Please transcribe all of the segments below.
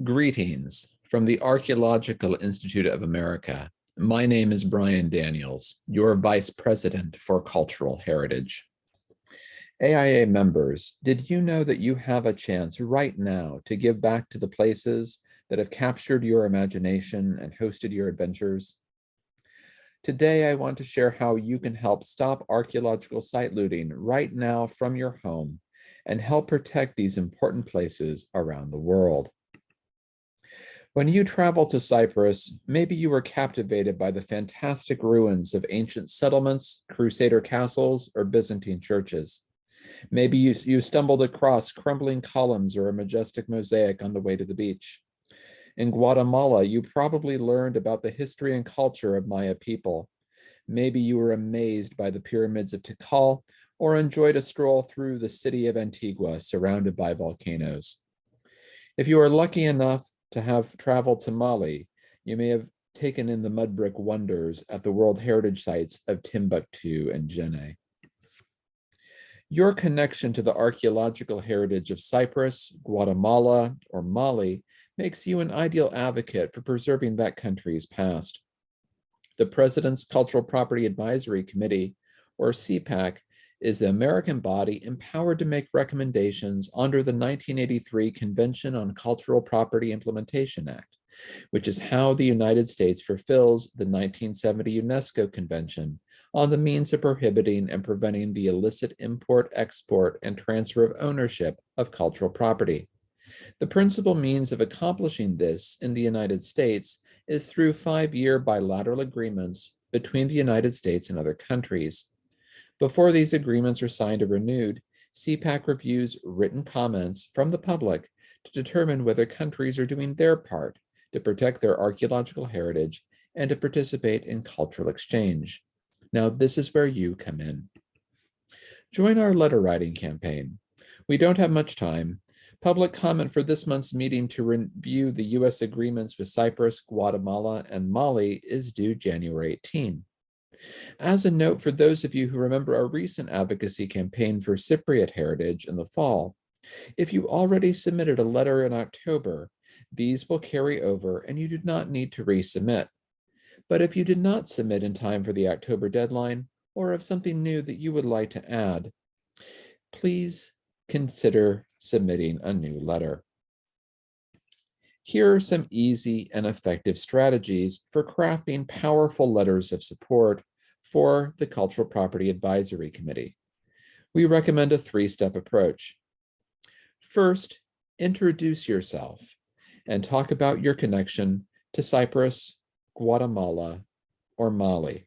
Greetings from the Archaeological Institute of America. My name is Brian Daniels, your Vice President for Cultural Heritage. AIA members, did you know that you have a chance right now to give back to the places that have captured your imagination and hosted your adventures? Today, I want to share how you can help stop archaeological site looting right now from your home and help protect these important places around the world. When you travel to Cyprus, maybe you were captivated by the fantastic ruins of ancient settlements, Crusader castles, or Byzantine churches. Maybe you stumbled across crumbling columns or a majestic mosaic on the way to the beach. In Guatemala, you probably learned about the history and culture of Maya people. Maybe you were amazed by the pyramids of Tikal or enjoyed a stroll through the city of Antigua surrounded by volcanoes. If you are lucky enough to have traveled to Mali, you may have taken in the mud brick wonders at the World Heritage Sites of Timbuktu and Djenné. Your connection to the archaeological heritage of Cyprus, Guatemala, or Mali makes you an ideal advocate for preserving that country's past. The President's Cultural Property Advisory Committee, or CPAC, is the American body empowered to make recommendations under the 1983 Convention on Cultural Property Implementation Act, which is how the United States fulfills the 1970 UNESCO Convention on the means of prohibiting and preventing the illicit import, export, and transfer of ownership of cultural property. The principal means of accomplishing this in the United States is through 5-year bilateral agreements between the United States and other countries. Before these agreements are signed or renewed, CPAC reviews written comments from the public to determine whether countries are doing their part to protect their archaeological heritage and to participate in cultural exchange. Now, this is where you come in. Join our letter writing campaign. We don't have much time. Public comment for this month's meeting to review the U.S. agreements with Cyprus, Guatemala, and Mali is due January 18. As a note for those of you who remember our recent advocacy campaign for Cypriot heritage in the fall, if you already submitted a letter in October, these will carry over and you do not need to resubmit. But if you did not submit in time for the October deadline, or have something new that you would like to add, please consider submitting a new letter. Here are some easy and effective strategies for crafting powerful letters of support for the Cultural Property Advisory Committee. We recommend a 3-step approach. First, introduce yourself and talk about your connection to Cyprus, Guatemala, or Mali.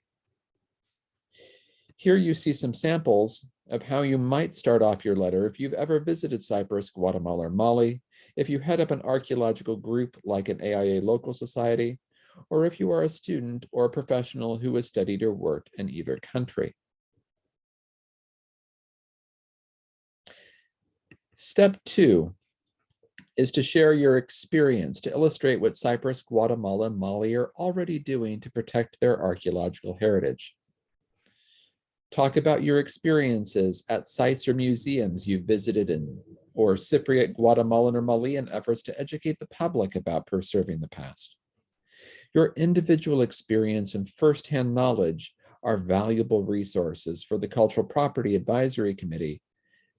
Here you see some samples of how you might start off your letter if you've ever visited Cyprus, Guatemala, or Mali, if you head up an archaeological group like an AIA local society, or if you are a student or a professional who has studied or worked in either country. Step 2 is to share your experience to illustrate what Cyprus, Guatemala, and Mali are already doing to protect their archaeological heritage. Talk about your experiences at sites or museums you visited in, or Cypriot, Guatemalan, or Malian efforts to educate the public about preserving the past. Your individual experience and firsthand knowledge are valuable resources for the Cultural Property Advisory Committee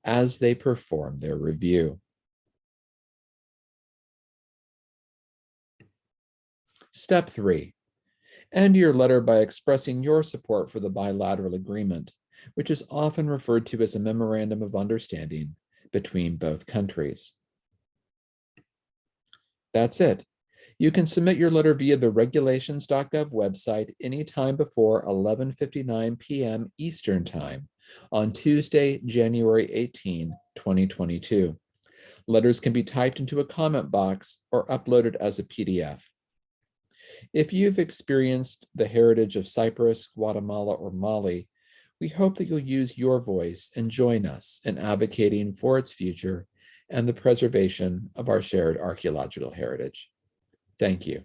as they perform their review. Step 3. End your letter by expressing your support for the bilateral agreement, which is often referred to as a memorandum of understanding between both countries. That's it. You can submit your letter via the regulations.gov website anytime before 11:59 p.m. Eastern Time on Tuesday, January 18, 2022. Letters can be typed into a comment box or uploaded as a PDF. If you've experienced the heritage of Cyprus, Guatemala, or Mali, we hope that you'll use your voice and join us in advocating for its future and the preservation of our shared archaeological heritage. Thank you.